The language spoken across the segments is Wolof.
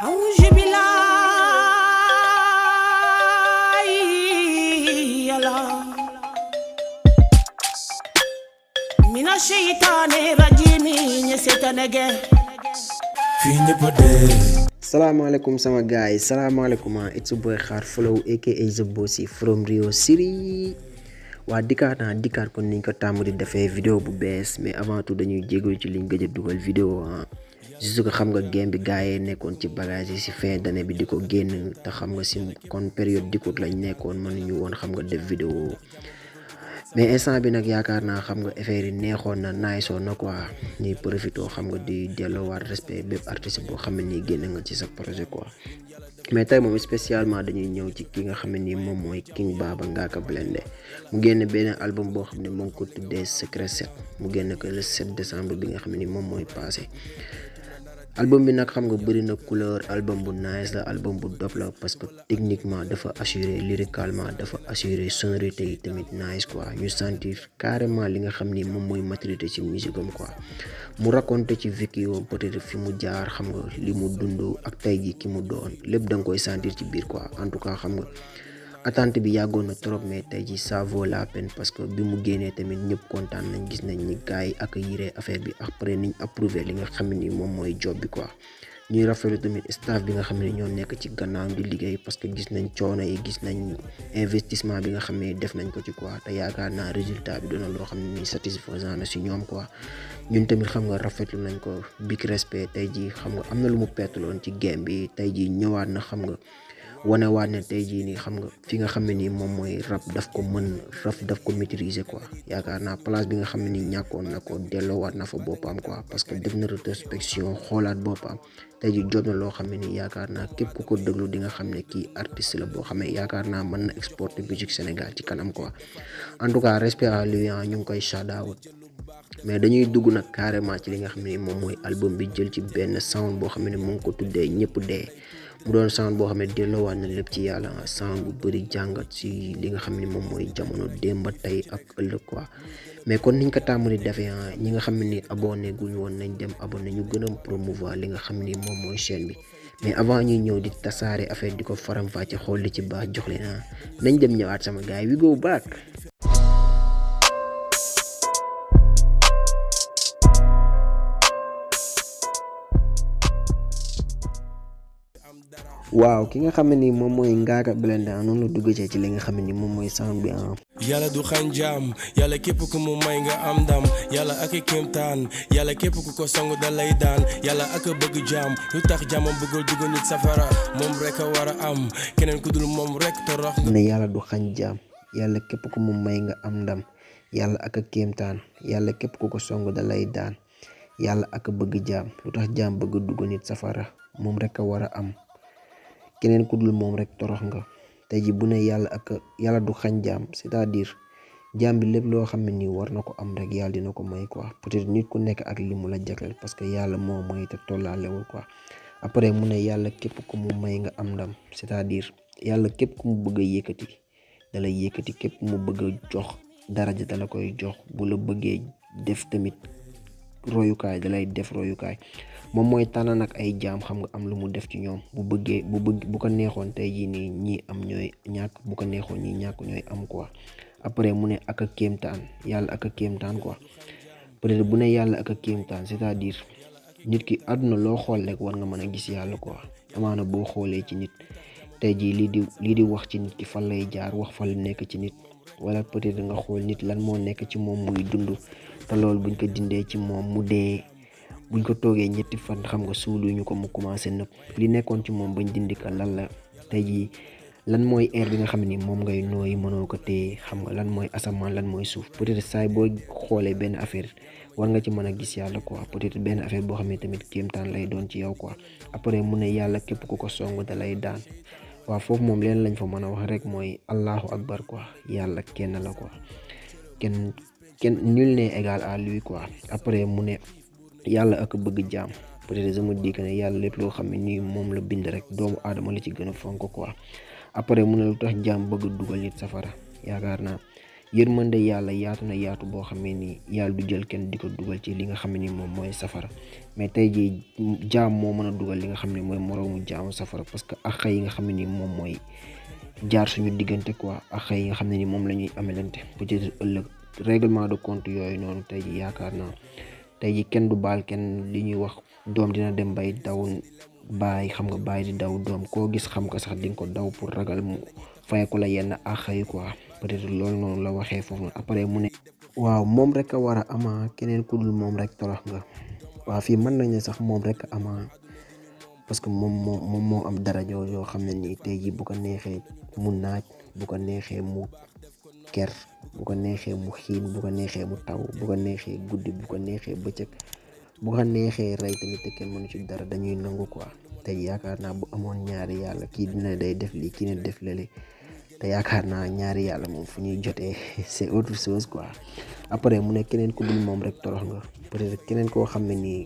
أعوذ بالله من الشيطان الرجيم نسيتنجه في نبضة. Assalamualaikum sama guys, assalamualaikum. It's your boy Khar Flow aka The Bossy from Rio City. Waa dikkaat kon niñ ko tàmm di defee vidéo bu bees, mais avant tout dañuy jégalu ci liñ gëj a dugal vidéo juste que xam nga game bi gars yi nekkoon ci bagage yi si fin d'année bi di ko génn te xam nga si kon période d'écoute lañ nekkoon mënuñu woon xam nga def vidéo. Mais instant bi nag yaakaar naa xam nga affaire yi neexoon na niceoon na quoi, ñuy profité xam nga di delloowaat respect bépp artiste boo xam ne nii génn nga ci sa projet quoi. Mais tey moom spécialement dañuy ñëw ci ki nga xam ne nii moom mooy King Baba Ngaaka Blindé mu génn benn album boo xam ne mu ngi ko tuddee Secret 7 mu génn ko le 7 décembre bi nga xam ne nii moom mooy passé. Album bi nag xam nga bëri na couleur, album bu nice la, album bu dope la parce que techniquement dafa assuré, lyricalement dafa assuré, sonorité yi tamit nice quoi. ñu sentir carrément li nga xam ni moom mooy maturité ci musique am quoi. mu raconté ci vécu peut-être fi mu jaar xam nga li mu dund ak tey ji ki mu doon lépp da nga koy sentir ci biir quoi. En tout cas xam nga attente bi yàggoon na trop, mais tey ji ça vaut la peine parce que bi mu génnee tamit ñëpp kontaan nañ, gis nañ ni gars yi accueillir affaire bi après niñ approuvé li nga xam ni moom mooy job bi quoi. ñuy rafetlu tamit staff bi nga xam ne ñoo nekk ci gannaaw di liggéey parce que gis nañ coono yi, gis nañ investissement bi nga xam ne def nañ ko ci quoi. te yaakaar naa résultat bi doona loo xam ne ni satisfaisant na si ñoom quoi. ñun tamit xam nga rafetlu nañ ko, big respect. tey ji xam nga am na lu mu pertaloon ci game bi, tey ji ñëwaat na xam nga wane waat ne tey jii nii xam nga fi nga xam ne nii moom mooy rap daf ko mën, rap daf ko maîtriser quoi. yaakaar naa place bi nga xam ne nii ñàkkoon na ko delloowaat na fa boppam quoi, parce que def na rétrospection xoolaat boppam. tey jii jot na loo xam ne nii yaakaar naa képp ku ko déglu di nga xam ne kii artiste la boo xam ne yaakaar naa mën na exporter musique Sénégal ci kanam quoi. En tout cas respect à lui, ñu ngi koy shout out. mais dañuy dugg nag carrément ci li nga xam ne moom mooy album bi, jël ci benn sound boo xam ne mu ngi ko tuddee ñëpp dee. mu doon sound boo xam ne delloowaat na lépp ci yàlla, sound bu bëri jàngat ci li nga xam ne moom mooy jamono démb tey ak ëllëg quoi. mais kon niñ ko tàmm di defee ñi nga xam ne ni abonné guñu woon nañ dem abonné, ñu gën a promouvoir li nga xam ni moom mooy chaîne bi. mais avant ñuy ñëw di tasaare affaire di ko faram-fàcce xool li ci baax jox leen nañ dem ñëwaat sama gars yi, we go back. waaw ki nga xam ne ni moom mooy Ngaaka Blindé noonu la dugg ci li nga xam ne ni moom mooy sound bi yàlla du xañ jaam, yàlla képp ku mu may nga am ndam, yàlla ak i kéemtaan, yàlla képp ku ko song da lay daan, yàlla ak a bëgg jaam, lu tax jaamam bëggul dugg nit safara, moom rek a war a am, keneen ku dul moom rek torox. ne yàlla du xañ jaam, yàlla képp ku mu may nga am ndam, yàlla ak a kéemtaan, yàlla képp ku ko song da lay daan, yàlla ak a bëgg jaam, lu tax jaam bëgg dugg nit safara, moom rek a war a am, keneen ku dul moom rek torox nga. tey ji bu ne yàlla du xañ jaam, c'est-à-dire jaam bi lépp loo xam ne nii war na ko am rek yàlla dina ko may quoi. peut-être nit ku nekk ak li mu la jagleel parce que yàlla moo may te tollaalewul quoi. après mu ne yàlla képp ku mu may nga am ndam, c'est-à-dire yàlla képp ku mu bëgg a yëkkati da lay yëkkati, képp ku mu bëgg a jox daraja da la koy jox, bu la bëggee def tamit royukaay da lay def royukaay. moom mooy tànn nag ay jaam xam nga am lu mu def ci ñoom, bu ko neexoon tey jii nii ñii am ñooy ñàkk, bu ko neexoon ñii ñàkk ñooy am quoi. après mu ne ak a kéemtaan, yàlla ak a kéemtaan quoi. peut-être bu ne yàlla ak a kéemtaan, c'est-à-dire nit ki àdduna loo xool rek war nga mën a gis yàlla quoi. amaana boo xoolee ci nit tey jii lii di wax ci nit ki fan lay jaar, wax fan la nekk ci nit, wala peut-être nga xool nit lan moo nekk ci moom muy dund te loolu buñ ko dindee ci moom mu dee, buñ ko toogee ñetti fan xam nga suuluñu ko mu commencé nëb li nekkoon ci moom bañ dindi ko lan la. tey jii lan mooy air bi nga xam ni moom ngay nooyi mënoo ko téye, xam nga lan mooy asamaan, lan mooy suuf. peut-être saay boo xoolee benn affaire war nga ci mën a gis yàlla quoi. peut-être benn affaire boo xam ne tamit kéemtaan lay doon ci yow quoi. après mu ne yàlla képp ku ko song da lay daan. waaw foofu moom leen lañ fa mën a wax rek mooy allahu akbar quoi. yàlla kenn la quoi, kenn nul n'est égal à lui quoi. après mu ne yàlla ak bëgg jaam, peut-être je me dis que ne yàlla lépp loo xam ne nii moom la bind rek doomu aadama la ci gën a fonk quoi. après mu ne lu tax jaam bëgg dugal nit safara, yaakaar naa yërmande yàlla yaatu na yaatu boo xamee ni yàlla du jël kenn di ko dugal ci li nga xam ni moom mooy safara mais tey jii jaam moo mën a dugal li nga xam ne mooy moroomu jaamu safara parce que ak yi nga xam ne ni moom mooy jaar suñu diggante quoi ak yi nga xam ne ni moom la ñuy amelante peut-être ëllëg règlement de compte yooyu noonu tey jii yaakaar naa tey jii kenn du baal kenn li ñuy wax doom dina dem bay daw baay xam nga baay di daw doom koo gis xam ko sax di nga ko daw pour ragal mu fayeku la yenn ak yi quoi peut-être loolu noonu la waxee foofu noonu après mu ne waaw moom rek a war a ama keneen ku dul moom rek torox nga waaw fii mën nañ ne sax moom rek a ama parce que moom moo am darajo yoo xam ne nii tey jii bu ko neexee mu naaj bu ko neexee mu ker bu ko neexee mu xiin bu ko neexee mu taw bu ko neexee guddi bu ko neexee bëccëg bu ko neexee rey tamit te kenn mënu ci dara dañuy nangu quoi tey yaakaar naa bu amoon ñaari yàlla kii dina day def lii kii ne def lële te yaakaar naa ñaari yàlla moom fu ñuy jotee c'est autre chose quoi après mu ne keneen ku dul moom rek torox nga peut-être keneen koo xam ne nii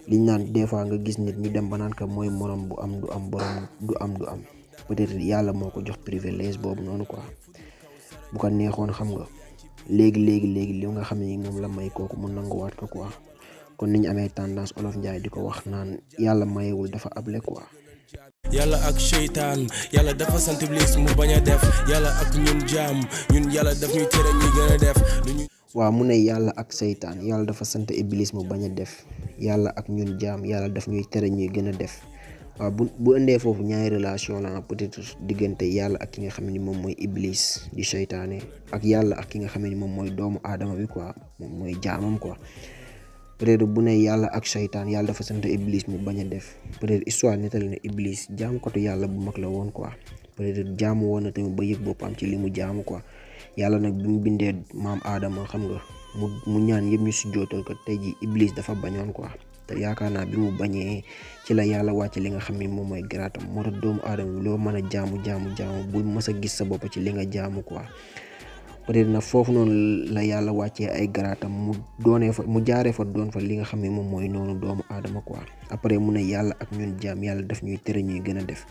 liñ naan des fois nga gis nit ñu dem ba naan ko mooy morom bu am du am borom du am peut-être yàlla moo ko jox privilège boobu noonu quoi bu ko neexoon xam nga léegi li nga xam ne ni moom la may kooku mu nanguwaat ko quoi kon niñ amee tendance olof Njaay di ko wax naan yàlla mayewul dafa able quoi. yàlla ak seytaan yàlla dafa sant iblis mu bañ a def yàlla ak ñun jaam ñun yàlla daf ñuy tere ñuy gën a def. waaw mu ne yàlla ak seytaan yàlla dafa sant iblis mu bañ a def yàlla ak ñun jaam yàlla daf ñuy tere ñuy gën a def waaw bu indee foofu ñaari relation la peut-être diggante yàlla ak ki nga xam ne moom mooy iblis di seytaane ak yàlla ak ki nga xam ne moom mooy doomu aadama bi quoi moom mooy jaamam quoi. peut-être bu ne yàlla ak seytaan yàlla dafa sant iblis mu bañ a def peut-être histoire nettali na iblis jaam kotu yàlla bu mag la woon quoi peut-être jaamu woon na tamit ba yëg boppam ci li mu jaamu quoi yàlla nag bi mu bindee maam aadama xam nga mu ñaan yëpp ñu si jootal ko tey ji iblis dafa bañoon quoi te yaakaar naa bi mu bañee ci la yàlla wàcc li nga xam ne moom mooy garaatam moo tax doomu aadama bi loo mën a jaamu bul mës a gis sa bopp ci li nga jaamu quoi peut-être nag foofu noonu la yàlla wàccee ay garaatam mu jaaree fa doon fa li nga xam ne moom mooy noonu doomu aadama quoi après mu ne yàlla ak ñun jaam yàlla daf ñuy tere ñuy gën a def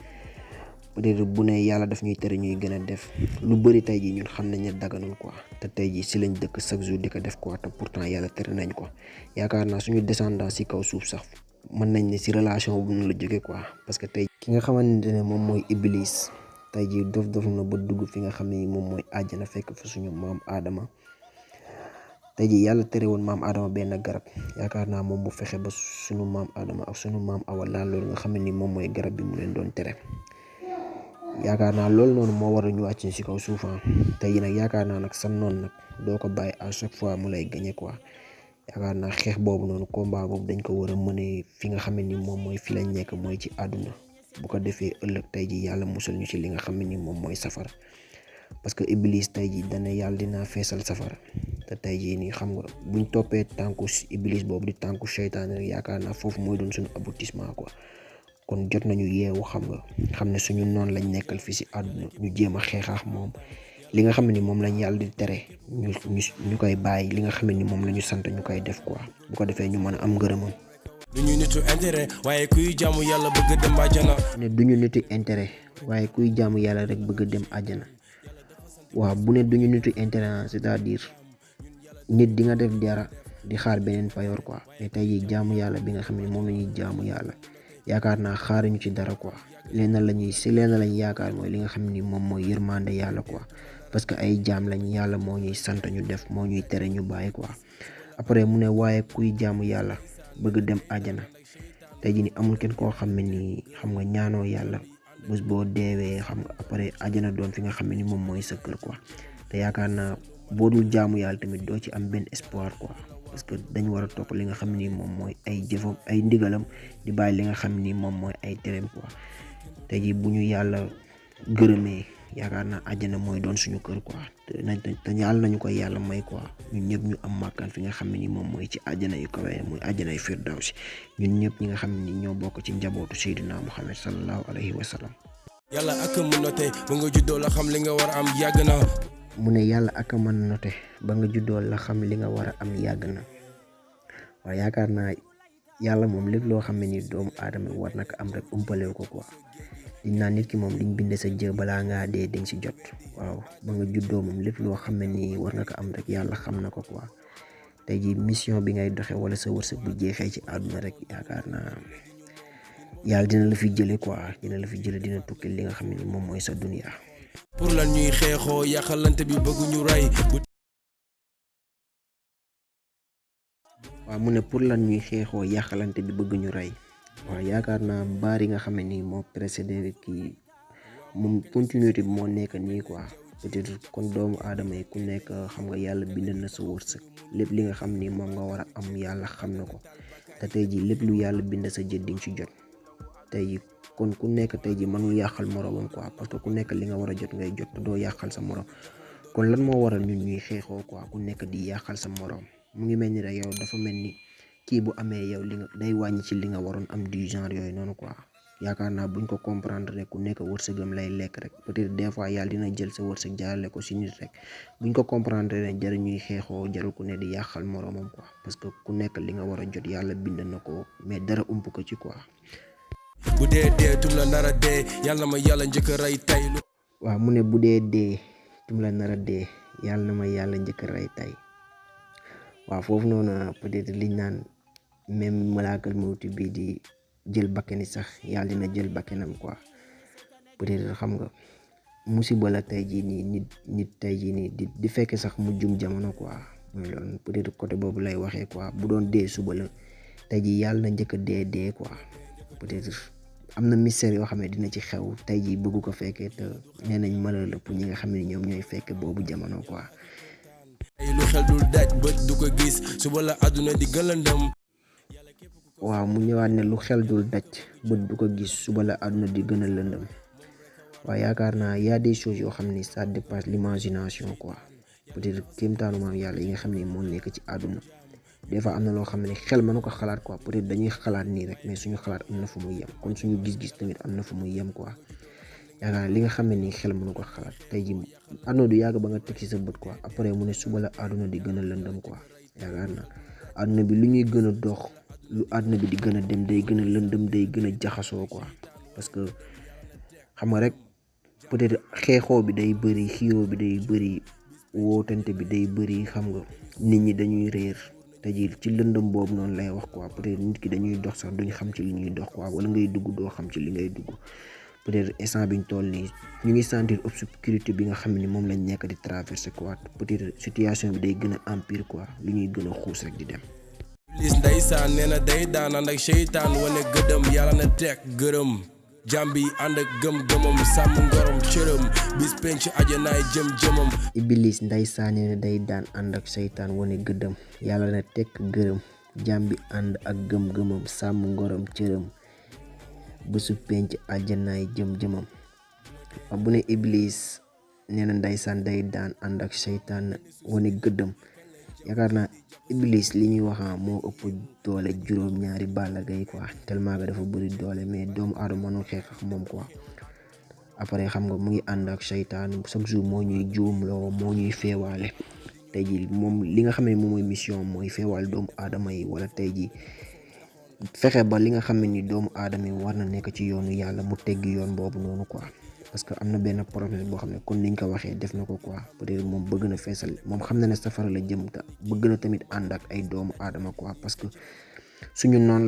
peut-être bu ne yàlla daf ñuy tere ñuy gën a def lu bëri tey jii ñun xam nañ ne daganul quoi te tey jii si lañ dëkk chaque jour di ko def quoi te pourtant yàlla tere nañ ko yaakaar naa suñu descendance si kaw suuf sax mën nañ ne si relation bu ñu la jógee quoi parce que tey ki nga xamante ne moom mooy iblis tey jii dof na ba dugg fi nga xam ne moom mooy àjjana fekk fa suñu maam Adama tey jii yàlla tere woon maam Adama benn garab yaakaar naa moom bu fexe ba suñu maam Adama ak suñu maam Awa laal loolu nga xam ne ni moom mooy garab bi mu leen doon tere yaakaar naa loolu noonu moo war a ñu wàcc si kaw suufam tey jii nag yaakaar naa nag sa noonu nag doo ko bàyyi à chaque fois mu lay gagné quoi yaakaar naa xeex boobu noonu combat boobu dañ ko war a mëne fi nga xam ne ni moom mooy fi lañ nekk mooy ci àdduna bu ko defee ëllëg tey jii yàlla musal ñu ci li nga xam ne ni moom mooy safara parce que iblis tey jii dana yàlla dinaa feesal safara te tey jii nii xam nga buñ toppee tànku iblis boobu di tànku seytaane rek yaakaar naa foofu mooy doon suñu aboutissement quoi kon jot nañu yeewu xam ne suñu noonu lañ nekkal fii si àdduna ñu jéem a xeexaax moom li nga xam ne ni moom lañ yàlla di tere ñu koy bàyyi li nga xam ne ni moom la ñu sant ñu koy def quoi bu ko defee ñu mën a am ngërëmam. duñu nitu intérêt waaye kuy jaamu yàlla bëgg dem àjjana. ne duñu nitu intérêt waaye kuy jaamu yàlla rek bëgg dem àjjana waaw bu ne duñu nitu intérêt c'est-à-dire nit di nga def dara di xaar beneen payoor quoi mais tey jii jaamu yàlla bi nga xam ne moom la ñuy jaamu yàlla yaakaar naa xaaruñu ci dara quoi leen lañ yaakaar mooy li nga xam ni moom mooy yërmande yàlla quoi parce que ay jaam lañ yàlla moo ñuy sant ñu def moo ñuy tere ñu bàyyi quoi après mu ne waaye kuy jaamu yàlla bëgg dem àjjana tey jii ni amul kenn koo xam ne ni xam nga ñaanoo yàlla bés boo deewee xam nga après àjjana doon fi nga xam ne ni moom mooy sa kër quoi te yaakaar naa boo dul jaamu yàlla tamit doo ci am benn espoir quoi parce que dañ war a topp li nga xam ni moom mooy ay jëfam ay ndigalam di bàyyi li nga xam ni moom mooy ay tereem quoi tey jii bu ñu yàlla gërëmee yaakaar naa àjjana mooy doon suñu kër quoi te yàlla nañu koy yàlla may quoi ñun ñëpp ñu am màkkaan fi nga xam ne ni moom mooy ci àjjana yu kawe mooy àjjana yu firdawsi ñun ñëpp ñi nga xam ne ni ñoo bokk ci njabootu Seydina Muhammad sallallahu alayhi wa sallam. yàlla ak a mën noté ba nga juddoo la xam li nga war a am yàgg na. mu ne yàlla ak a mën noté ba nga juddoo la xam li nga war a am yàgg na waaye yaakaar naa yàlla moom lépp loo xam ne ni doomu aadama war na ko am rek umpalew ko quoi di naan nit ki moom liñ binde sa jë balaa ngaa dee di nga si jot. waaw ba nga juddoo moom lépp loo xam ne nii war nga ko am rek yàlla xam na ko quoi. tey ji mission bi ngay doxe wala sa wërsëg bu jeexee ci àdduna rek yaakaar naa yàlla dina la fi jële quoi, dina la fi jële, dina tukki li nga xam ne moom mooy sa dunya. pour lan ñuy xeexoo yàqalante bi bëgguñu rey. waaw mu ne pour lan ñuy xeexoo yàqalante bi bëgg ñu rey. waaw yaakaar naa baar yi nga xam ne nii moo précédé kii moom continuité bi moo nekk nii quoi. peut-être kon doomu aadama yi ku nekk xam nga yàlla bind na sa wërsëg, lépp li nga xam ni moom nga war a am yàlla xam na ko, te tey jii lépp lu yàlla bind sa jët di nga ci jot. tey jii kon ku nekk tey jii mënul yàqal moroomam quoi, parce que ku nekk li nga war a jot ngay jot doo yàqal sa moroom. kon lan moo waral ñun ñuy xeexoo quoi, ku nekk di yàqal sa moroom. mu ngi mel ni rek yow dafa mel ni kii bu amee yow li nga day wàññi ci li nga waroon am du genre yooyu noonu quoi. yaakaar naa buñ ko comprendre rek ku nekk wërsëgam lay lekk rek, peut-être des fois yàlla dina jël sa wërsëg jaarale ko si nit rek. buñ ko comprendre rek jarul ñuy xeexoo, jarul ku ne di yàqal moroomam quoi, parce que ku nekk li nga war a jot yàlla bind na ko, mais dara ump ko ci quoi. bu dee dee tum la nar a dee yàlla na ma yàlla njëkk a rey tey. waaw mu ne bu dee dee tum la nar a dee yàlla na ma yàlla njëkk a rey tey. waaw foofu noonu peut-être liñ naan même malaakal mawti bii di jël bakkani sax yàlla dina jël bakkanam quoi. peut-être xam nga musiba la tey jii nii nit tey jii nii di fekk sax mu jum jamono quoi. mooy loolu peut-être côté boobu lay waxee quoi, bu doon dee suba la tey jii yàlla na njëkk a dee quoi. peut-être am na mystère yoo xam ne dina ci xew tey jii bëggu ko fekkee te nee nañ malheur la pour ñi nga xam ne ñoom ñooy fekk boobu jamono quoi. lu xel dul daj bët du ko gis suba la àdduna di gëlëndëm. waaw mu ñëwaat ne lu xel dul daj bët du ko gis suba la àdduna di gën a lëndëm. waaw yaakaar naa y a des choses yoo xam ni ça dépasse l'imagination quoi. peut-être kéemtaanu maam yàlla yi nga xam ne moo nekk ci àdduna des fois am na loo xam ne xel mënu ko xalaat quoi. peut-être dañuy xalaat nii rek mais suñu xalaat am na fu muy yem, kon suñu gis-gis tamit am na fu muy yem quoi. yaakaar naa li nga xam ne nii xel mënu ko xalaat tey ji àdduna du yàgg ba nga teg ci sa bët quoi, après mu ne suba la àdduna di gën a lëndëm quoi. yaakaar naa àdduna bi lu ñuy gën a dox, lu àdduna bi di gën a dem day gën a lëndëm, day gën a jaxasoo quoi. parce que xam nga rek peut-être xeexoo bi day bëri, xiiroo bi day bëri, wootante bi day bëri, xam nga nit ñi dañuy réer te ji ci lëndëm boobu noonu lay wax quoi. peut-être nit ki dañuy dox sax duñ xam ci li ñuy dox quoi, wala ngay dugg doo xam ci li ngay dugg. peut-être instant biñ toll nii ñu ngi sentir obscurité bi nga xam ne moom lañ nekk di traverser quoi. peut-être situation bi day gën a empire quoi, li ñuy gën a xuus rek di dem. lis ndeysaan nee na day daan ànd ak seytaan wane gëdëm yàlla na teg gërëm jàmbi ànd ak gëm-gëmam sàmm ngorom cërëm bis penc ajanaay jëm-jëmam. Iblis ndeysaan nee na day daan ànd ak seytaan wane gëdëm yàlla na teg gërëm jàmbi ànd ak gëm-gëmam sàmm ngorom cërëm bésu penc àjjanaay jëm-jëmam. bu ne Iblis nee na ndeysaan day daan ànd ak seytaan wane gëddëm, yaakaar naa Iblis li ñuy wax moo ëpp doole juróom-ñaari Balla Gaye quoi, tellement que dafa bëri doole, mais doomu aadama mënul xeex ak moom quoi. après xam nga mu ngi ànd ak seytaan chaque jour moo ñuy juumloo, moo ñuy feewaale. tey jii moom li nga xam ne moom mooy mission mooy feewaale doomu aadama yi, wala tey jii fexe ba li nga xam ne ni doomu aadama yi war na nekk ci yoonu yàlla mu teggi yoon boobu noonu quoi. parce que am na benn problème boo xam ne kon niñ ko waxee def na ko quoi. peut-être moom bëgg na feesal, moom xam na ne safara la jëm te bëgg na tamit ànd ak ay doomu aadama quoi, parce que suñu noonu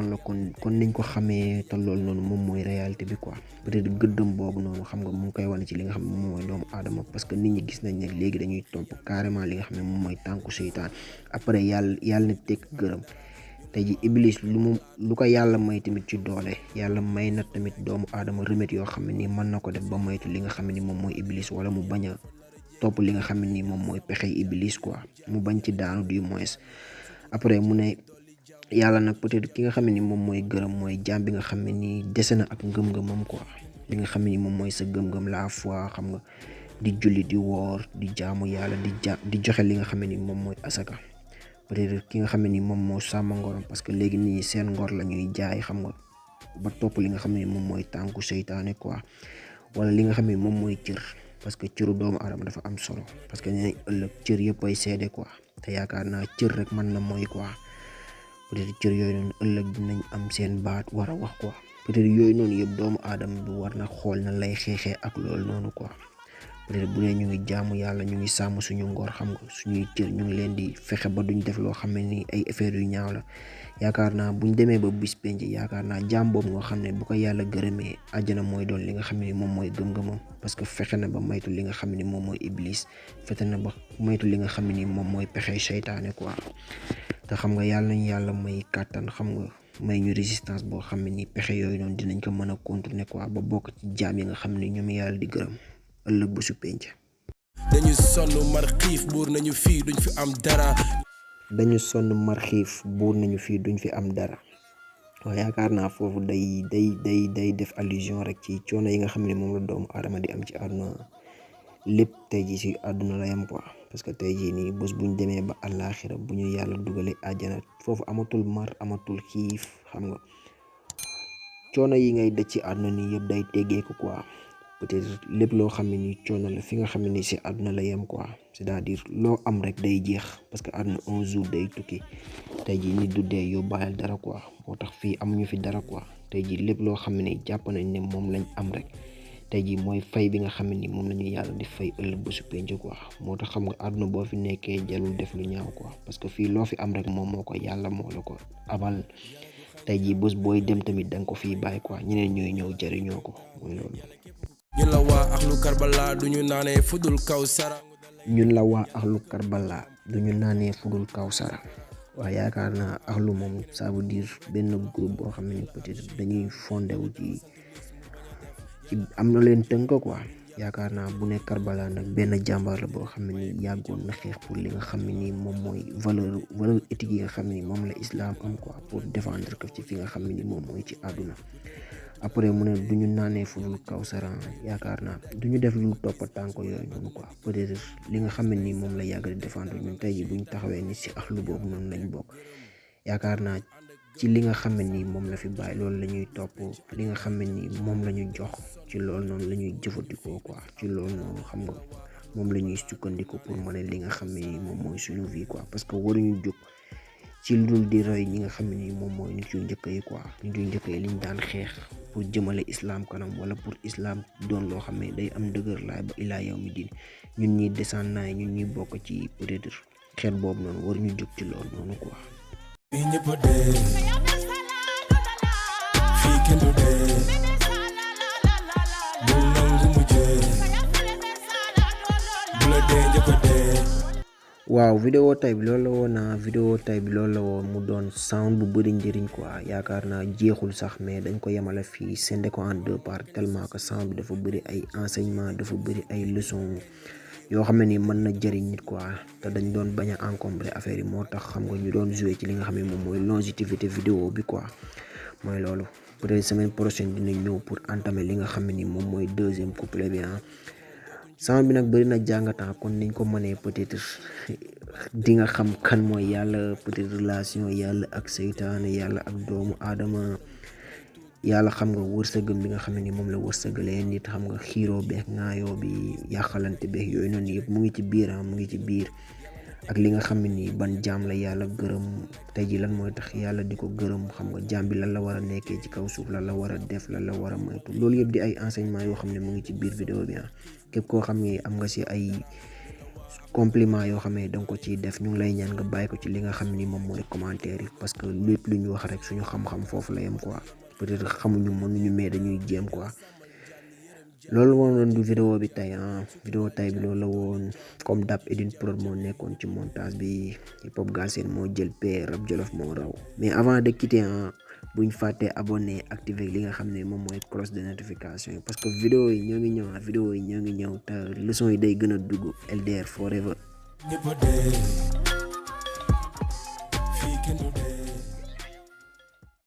la kon niñ ko xamee te loolu noonu moom mooy réalité bi quoi. peut-être gëddëm boobu noonu xam nga mu ngi koy wane ci li nga xam ne moom mooy doomu aadama, parce que nit ñi gis nañ ne léegi dañuy topp carrément li nga xam ne moom mooy tànku seytaan. après yàlla na tekk gërëm. tey ji Iblis lu ko yàlla may tamit ci doole, yàlla may na tamit doomu aadama remède yoo xam ne nii mën na ko def ba moytu li nga xam ne ni moom mooy Iblis, wala mu bañ a topp li nga xam ne nii moom mooy pexey Iblis quoi, mu bañ ci daanu du moins. après mu ne yàlla nag peut-être ki nga xam ne ni moom mooy gërëm mooy jaam bi nga xam ne nii dese na ak ngëm-ngëmam quoi. li nga xam ne ni moom mooy sa gëm-gëm la foi, xam nga di julli di woor di jaamu yàlla di joxe li nga xam ne ni moom mooy asaka. peut-être ki nga xam ne ni moom moo sàmm ngorom, parce que léegi nit ñi seen ngor la ñuy jaay, xam nga ba topp li nga xam ne ni moom mooy tànku seytaane quoi. wala li nga xam ne moom mooy cër, parce que cëru doomu aadama dafa am solo, parce que nee nañ ëllëg cër yëpp ay seede quoi. te yaakaar naa cër rek mën na mooy quoi. peut-être cër yooyu noonu ëllëg dinañ am seen baat war a wax quoi. peut-être yooyu noonu yëpp doomu aadama bi war na xool na lay xeexee ak loolu noonu quoi. peut-être bu dee ñu ngi jaamu yàlla ñu ngi sàmm suñu ngor xam nga suñuy cër ñu ngi leen di fexe ba duñ def loo xam ne ni ay affaire yu ñaaw la yaakaar naa buñ demee ba bis penc yaakaar naa jaam boobu nga xam ne bu ko yàlla gërëmee àjjana mooy doon li nga xam ne ni moom mooy gëm-gëmam parce que fexe na ba maytu li nga xam ne ni moom mooy iblis fexe na ba maytu li nga xam ne ni moom mooy pexe seytaane quoi te xam nga yàlla nañu yàlla may kàttan xam nga may ñu résistance boo xam ne ni pexe yooyu noonu dinañ ko mën a contourner quoi ba bokk ci jaam yi nga xam ne ñoom yàlla di gërëm ëllëg bu su penc. dañu sonn mar xiif buur nañu fii duñ fi am dara. dañu sonn mar xiif buur nañu fii duñ fi am dara waaw yaakaar naa foofu day def allusion rek ci coono yi nga xam ne moom la doomu aadama di am ci àdduna lépp tey jii si àdduna la yam quoi parce que tey jii nii bés buñ demee ba àllaaxira bu ñu yàlla dugalee àjjana foofu amatul mar amatul xiif xam nga coono yi ngay daj ci àdduna nii yëpp day teggeeku quoi. peut-être lépp loo xam ne ni coono la fi nga xam ne ni si àdduna la yem quoi c'est-à-dire loo am rek day jeex parce que àdduna un jour day tukki tey jii nit du dee yóbbaale dara quoi moo tax fii amuñu fi dara quoi tey jii lépp loo xam ne ni jàpp nañ ne moom lañ am rek tey jii mooy fay bi nga xam ne ni moom la ñu yàlla di fay ëllëg ba su penc quoi moo tax xam nga àdduna boo fi nekkee jalul def lu ñaaw quoi parce que fii loo fi am rek moom moo ko yàlla moo la ko abal tey jii bés booy dem tamit da nga ko fii bàyyi quoi ñeneen ñooy ñëw jëriñoo ko mooy loolu. ñun la waa axlu karbala duñu naanee fudul kawsara. ñun la waa axlu karbala duñu naanee fudul kawsara waaw yaakaar naa axlu moom ça veut dire benn groupe boo xam ne peut-être dañuy fondé wu ci am na leen tënk quoi yaakaar naa bu ne karbala nag benn jàmbaar la boo xam ne ni yàggoon na xeex pour li nga xam ne ni moom mooy valeur éthique yi nga xam ne ni moom la islam am quoi pour défendre ko ci fi nga xam ne ni moom mooy ci àdduna. après mu ne du ñu naanee fudul kawsara yaakaar naa du ñu def lu topp tànk yooyu noonu quoi peut-être li nga xam ne ni moom la yàgg di défendre ñun tey jii bu ñu taxawee ni si axlu boobu noonu lañ bokk yaakaar naa ci li nga xam ne ni moom la fi bàyyi loolu la ñuy topp li nga xam ne ni moom la ñu jox ci loolu noonu la ñuy jëfandikoo quoi ci loolu noonu xam nga moom la ñuy sukkandiku pour mën li nga xam ne ni moom mooy suñu vie quoi parce que waruñu jóg ci lu dul di roy ñi nga xam ne ni moom mooy nit yu njëkk yi quoi nit yu njëkk yi liñ daan xeex pour jëmale islam kanam wala pour islam doon loo xam ne day am dëgër laay ba ilaa yow mi diin ñun ñi descendants yi ñun ñuy bokk ci peut-être xeet boobu noonu war ñu jóg ci loolu noonu quoi. fii ñëpp a dee fii kenn du dee bul nangu mu jee bu la dee njëkk a dee. waaw vidéo tay bi loolu la woon mu doon sound bu bëri njëriñ quoi yaakaar naa jeexul sax mais dañ ko yemale fii scindé ko en deux parties tellement que sound bi dafa bëri ay enseignement dafa bëri ay leçons yoo xam ne ni mën na jëriñ nit quoi te dañ doon bañ a encombrer affaire yi moo tax xam nga ñu doon jouer ci li nga xam ne moom mooy longévité vidéo bi quoi mooy loolu peut-être semaine prochaine dinañ ñëw pour entamer li nga xam ne ni moom mooy deuxième couplet bi sound bi nag bëri na jàngataa kon niñ ko mënee peut-être di nga xam kan mooy yàlla peut-être relation yàlla ak seytaane yàlla ak doomu aadama yàlla xam nga wërsëgam bi nga xam ne ni moom la wërsëgalee nit xam nga xiiroo beex ngaayoo bi yàqalante beex yooyu noonu yëpp mu ngi ci biir mu ngi ci biir ak li nga xam ne ni ban jaam la yàlla gërëm tey ji lan mooy tax yàlla di ko gërëm xam nga jaam bi lan la war a nekkee ci kaw suuf lan la war a def lan la war a moytu loolu yëpp di ay enseignement yoo xam ne mu ngi ci biir vidéo bi képp koo xam ne am nga si ay compliment yoo xam ne danga ko ciy def ñu ngi lay ñaan nga bàyyi ko ci li nga xam ni moom mooy commentaire yi parce que lépp lu ñu wax rek suñu xam-xam foofu la yem quoi peut-être xamuñu mënuñu mais dañuy jéem quoi loolu woon du vidéo bi tey vidéo tey bi loolu la woon comme dap Edine Prod moo nekkoon ci montage bi Hip Hop Galsen moo jël paie Rap Jolof moo raw mais avant de quitter buñ fàttee abonné activer li nga xam ne moom mooy cloche de notification yi parce que vidéo yi ñoo ngi ñëw te leçon yi day gën a dugg LDR forever.